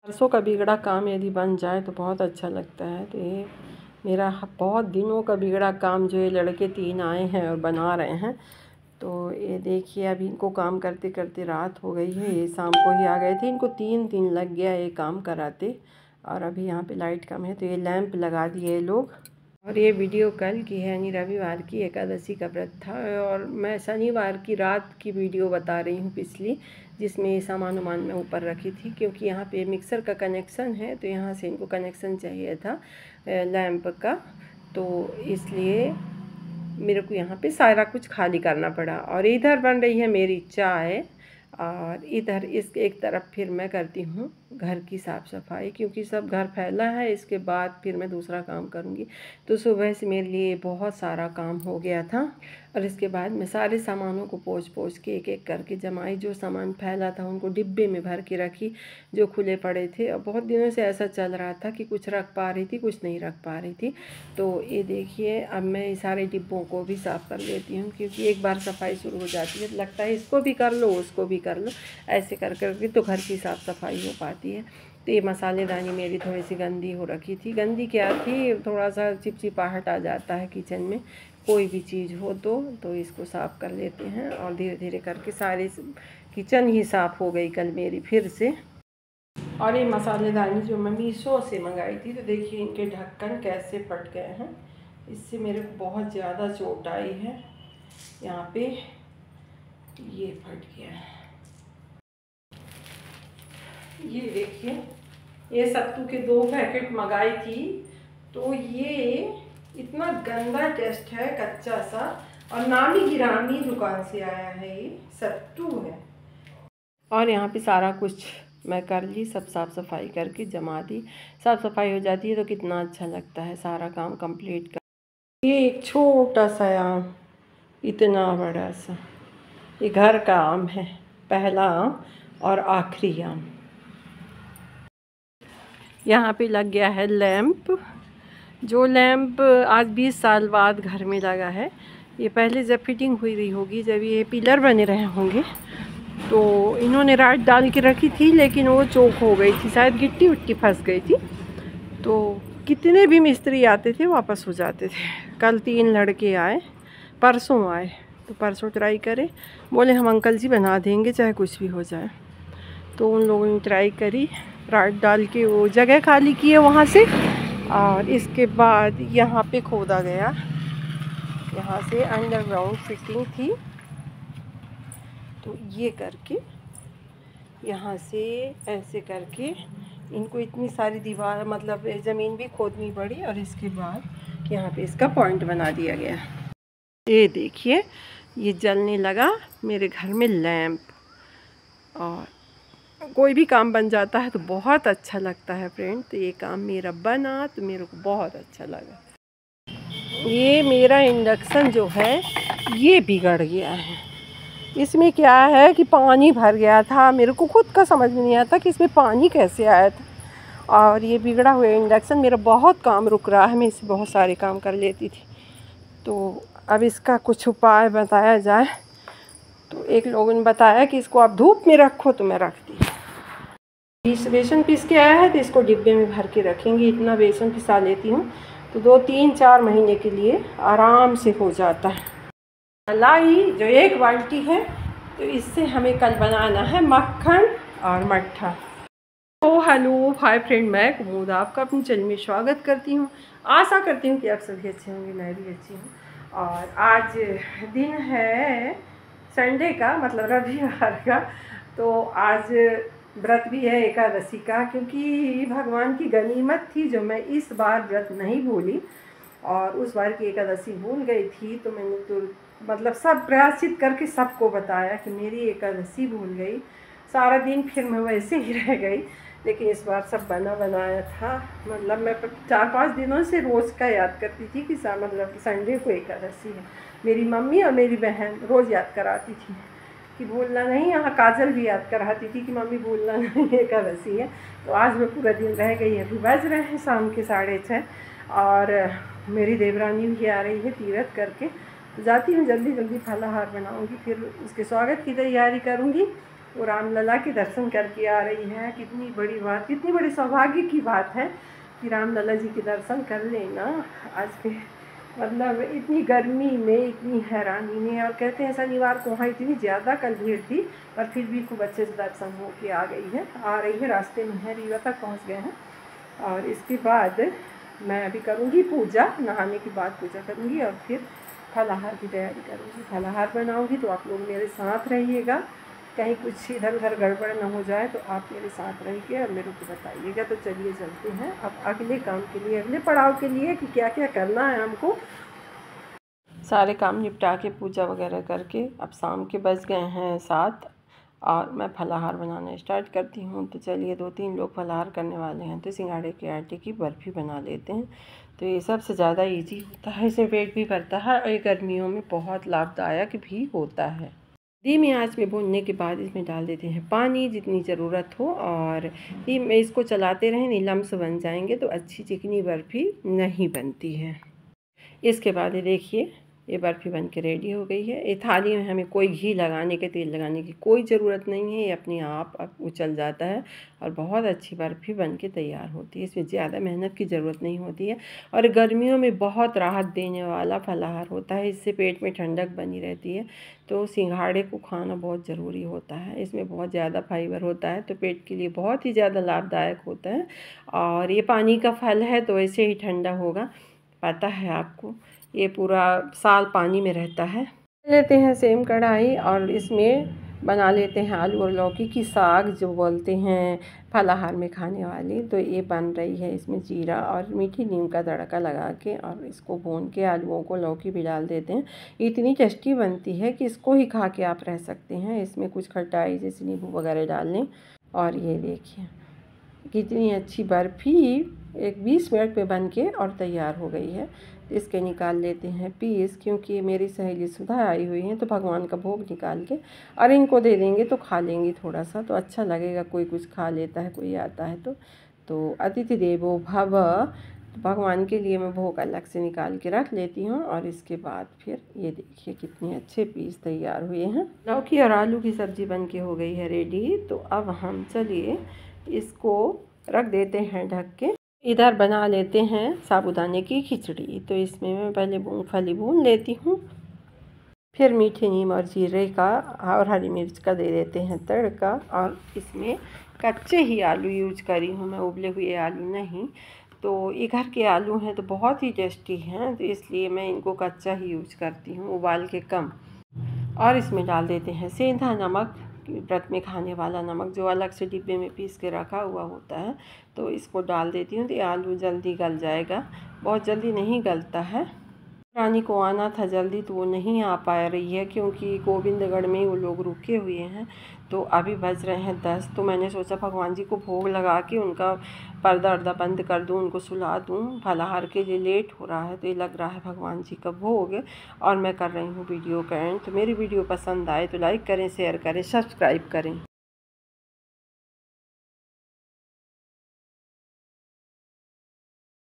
परसों का बिगड़ा काम यदि बन जाए तो बहुत अच्छा लगता है। तो ये मेरा बहुत दिनों का बिगड़ा काम जो ये लड़के 3 आए हैं और बना रहे हैं। तो ये देखिए अभी इनको काम करते करते रात हो गई है। ये शाम को ही आ गए थे, इनको 3 दिन लग गया ये काम कराते। और अभी यहाँ पे लाइट कम है तो ये लैंप लगा दिए ये लोग। और ये वीडियो कल की है, यानी रविवार की एकादशी का व्रत था। और मैं शनिवार की रात की वीडियो बता रही हूँ पिछली, जिसमें ये सामान वामान मैं ऊपर रखी थी, क्योंकि यहाँ पे मिक्सर का कनेक्शन है तो यहाँ से इनको कनेक्शन चाहिए था लैंप का। तो इसलिए मेरे को यहाँ पे सारा कुछ खाली करना पड़ा। और इधर बन रही है मेरी चाय, और इधर इस एक तरफ फिर मैं करती हूँ घर की साफ़ सफाई, क्योंकि सब घर फैला है। इसके बाद फिर मैं दूसरा काम करूँगी। तो सुबह से मेरे लिए बहुत सारा काम हो गया था। और इसके बाद मैं सारे सामानों को पोंछ पोंछ के एक एक करके जमाई। जो सामान फैला था उनको डिब्बे में भर के रखी, जो खुले पड़े थे। और बहुत दिनों से ऐसा चल रहा था कि कुछ रख पा रही थी, कुछ नहीं रख पा रही थी। तो ये देखिए अब मैं सारे डिब्बों को भी साफ़ कर लेती हूँ, क्योंकि एक बार सफाई शुरू हो जाती है लगता है इसको भी कर लो उसको भी कर लो, ऐसे कर करके तो घर की साफ़ सफाई हो पाती है। तो ये मसालेदानी मेरी थोड़ी सी गंदी हो रखी थी। गंदी क्या थी, थोड़ा सा चिपचिपाहट आ जाता है किचन में, कोई भी चीज़ हो तो इसको साफ़ कर लेते हैं। और धीरे धीरे करके सारी किचन ही साफ़ हो गई कल मेरी फिर से। और ये मसालेदानी जो मैं मीशो से मंगाई थी, तो देखिए इनके ढक्कन कैसे फट गए हैं। इससे मेरे को बहुत ज़्यादा चोट आई है। यहाँ पे ये फट गया है। ये देखिए, ये सत्तू के 2 पैकेट मंगाई थी। तो ये इतना गंदा टेस्ट है, कच्चा सा, और नामी गिरामी दुकान से आया है, ये सत्तू है। और यहाँ पे सारा कुछ मैं कर ली, सब साफ़ सफाई करके जमा दी। साफ़ सफाई हो जाती है तो कितना अच्छा लगता है सारा काम कंप्लीट कर। ये एक छोटा सा आम, इतना बड़ा सा, ये घर का आम है, पहला आम और आखिरी आम। यहाँ पे लग गया है लैंप, जो लैंप आज 20 साल बाद घर में लगा है। ये पहले जब फिटिंग हुई रही होगी, जब ये पिलर बने रहे होंगे, तो इन्होंने राड डाल के रखी थी, लेकिन वो चोक हो गई थी, शायद गिट्टी उट्टी फंस गई थी। तो कितने भी मिस्त्री आते थे वापस हो जाते थे। कल 3 लड़के आए, परसों आए, तो परसों ट्राई करे, बोले हम अंकल जी बना देंगे चाहे कुछ भी हो जाए। तो उन लोगों ने ट्राई करी, राड डाल के वो जगह खाली की है वहाँ से। और इसके बाद यहाँ पे खोदा गया, यहाँ से अंडरग्राउंड फिटिंग थी। तो ये करके यहाँ से ऐसे करके इनको इतनी सारी दीवार, मतलब ज़मीन भी खोदनी पड़ी। और इसके बाद यहाँ पे इसका पॉइंट बना दिया गया। ये देखिए, ये जलने लगा मेरे घर में लैंप। और कोई भी काम बन जाता है तो बहुत अच्छा लगता है फ्रेंड। तो ये काम मेरा बना तो मेरे को बहुत अच्छा लगा। ये मेरा इंडक्शन जो है ये बिगड़ गया है। इसमें क्या है कि पानी भर गया था, मेरे को खुद का समझ में नहीं आता कि इसमें पानी कैसे आया था। और ये बिगड़ा हुआ इंडक्शन, मेरा बहुत काम रुक रहा है, मैं इससे बहुत सारे काम कर लेती थी। तो अब इसका कुछ उपाय बताया जाए। तो एक लोगों ने बताया कि इसको आप धूप में रखो, तो मैं रख दी। बेसन पीस के आया है तो इसको डिब्बे में भर के रखेंगे। इतना बेसन पिसा लेती हूँ तो 2, 3, 4 महीने के लिए आराम से हो जाता है। मलाई जो 1 बाल्टी है, तो इससे हमें कल बनाना है मक्खन और मट्ठा। ओ हेलो हाय फ्रेंड, मैं कुमुद आपका अपने चैनल में स्वागत करती हूँ। आशा करती हूँ कि आप सभी अच्छे होंगे, मैं भी अच्छी हूँ। और आज दिन है संडे का, मतलब रविवार का। तो आज व्रत भी है एकादशी का, क्योंकि भगवान की गनीमत थी जो मैं इस बार व्रत नहीं भूली। और उस बार की एकादशी भूल गई थी, तो मैंने तो मतलब सब प्रायश्चित करके सबको बताया कि मेरी एकादशी भूल गई। सारा दिन फिर मैं वैसे ही रह गई। लेकिन इस बार सब बना बनाया था। मतलब मैं 4-5 दिनों से रोज़ का याद करती थी कि मतलब संडे को एकादशी है। मेरी मम्मी और मेरी बहन रोज़ याद कराती थी कि भूलना नहीं। यहाँ काजल भी याद कराती थी कि मम्मी भूलना नहीं, एकादशी है। तो आज मैं पूरा दिन रह गई। अभी बज रहे हैं शाम के 6:30 और मेरी देवरानी भी आ रही है तीरथ करके। जाती हूँ, जल्दी जल्दी फलाहार बनाऊँगी, फिर उसके स्वागत की तैयारी करूँगी। और रामलला के दर्शन करके आ रही है। कितनी बड़ी बात, कितनी बड़ी सौभाग्य की बात है कि रामलला जी के दर्शन कर लेना आज के, मतलब इतनी गर्मी में, इतनी हैरानी में। और कहते हैं शनिवार को वहाँ इतनी ज़्यादा कल भीड़ थी, पर फिर भी खूब अच्छे से दर्शन हो के आ रही है, रास्ते में है, रीवा तक पहुँच गए हैं। और इसके बाद मैं अभी करूँगी पूजा, नहाने के बाद पूजा करूँगी और फिर फलाहार की तैयारी करूँगी। फलाहार बनाऊँगी तो आप लोग मेरे साथ रहिएगा, कहीं कुछ इधर उधर गड़बड़ ना हो जाए तो आप मेरे साथ रहिए और मेरे को बताइएगा। तो चलिए चलते हैं अब अगले काम के लिए, अगले पड़ाव के लिए कि क्या क्या करना है हमको। सारे काम निपटा के पूजा वगैरह करके अब शाम के बज गए हैं 7 और मैं फलाहार बनाना स्टार्ट करती हूँ। तो चलिए 2-3 लोग फलाहार करने वाले हैं तो सिंघाड़े के आटे की बर्फ़ी बना लेते हैं। तो ये सबसे ज़्यादा इजी होता है, इसमें पेट भी भरता है और ये गर्मियों में बहुत लाभदायक भी होता है। धीमी आंच में भूनने के बाद इसमें डाल देते हैं पानी जितनी ज़रूरत हो और इसको चलाते रहें, नहीं लम्स बन जाएंगे तो अच्छी चिकनी बर्फ़ी नहीं बनती है। इसके बाद ये देखिए ये बर्फ़ी बन के रेडी हो गई है। ये थाली में हमें कोई घी लगाने के, तेल लगाने की कोई ज़रूरत नहीं है, ये अपने आप उछल जाता है और बहुत अच्छी बर्फ़ी बन के तैयार होती है। इसमें ज़्यादा मेहनत की ज़रूरत नहीं होती है और गर्मियों में बहुत राहत देने वाला फलाहार होता है। इससे पेट में ठंडक बनी रहती है। तो सिंघाड़े को खाना बहुत ज़रूरी होता है, इसमें बहुत ज़्यादा फाइबर होता है तो पेट के लिए बहुत ही ज़्यादा लाभदायक होता है। और ये पानी का फल है तो ऐसे ही ठंडा होगा, पता है आपको, ये पूरा साल पानी में रहता है। लेते हैं सेम कढ़ाई और इसमें बना लेते हैं आलू और लौकी की साग, जो बोलते हैं फलाहार में खाने वाली। तो ये बन रही है, इसमें जीरा और मीठी नीम का तड़का लगा के और इसको भून के आलूओं को, लौकी भी डाल देते हैं। इतनी टेस्टी बनती है कि इसको ही खा के आप रह सकते हैं। इसमें कुछ खटाई जैसे नींबू वगैरह डाल लें। और ये देखिए कितनी अच्छी बर्फ़ी एक 20 मिनट में बन के और तैयार हो गई है। इसके निकाल लेते हैं पीस, क्योंकि मेरी सहेली सुधा आई हुई हैं तो भगवान का भोग निकाल के और इनको दे देंगे तो खा लेंगी थोड़ा सा, तो अच्छा लगेगा। कोई कुछ खा लेता है, कोई आता है तो अतिथि देवो भव। तो भगवान के लिए मैं भोग अलग से निकाल के रख लेती हूँ। और इसके बाद फिर ये देखिए कितने अच्छे पीस तैयार हुए हैं। लौकी और आलू की सब्ज़ी बन के हो गई है रेडी। तो अब हम चलिए इसको रख देते हैं ढक के। इधर बना लेते हैं साबूदाने की खिचड़ी। तो इसमें मैं पहले मूंगफली भून लेती हूँ, फिर मीठे नीम और जीरे का और हरी मिर्च का दे देते हैं तड़का। और इसमें कच्चे ही आलू यूज करी हूँ मैं, उबले हुए आलू नहीं। तो ये घर के आलू हैं तो बहुत ही टेस्टी हैं, तो इसलिए मैं इनको कच्चा ही यूज करती हूँ, उबाल के कम। और इसमें डाल देते हैं सेंधा नमक, व्रत में खाने वाला नमक जो अलग से डिब्बे में पीस के रखा हुआ होता है। तो इसको डाल देती हूँ तो ये आलू जल्दी गल जाएगा, बहुत जल्दी नहीं गलता है। रानी को आना था जल्दी तो वो नहीं आ पा रही है, क्योंकि गोविंदगढ़ में वो लोग रुके हुए हैं। तो अभी बज रहे हैं 10, तो मैंने सोचा भगवान जी को भोग लगा के उनका पर्दा वर्दा बंद कर दूँ, उनको सुला दूँ। फलाहार के लिए लेट हो रहा है तो ये लग रहा है भगवान जी का भोग। और मैं कर रही हूँ वीडियो का एंड। तो मेरी वीडियो पसंद आए तो लाइक करें, शेयर करें, सब्सक्राइब करें।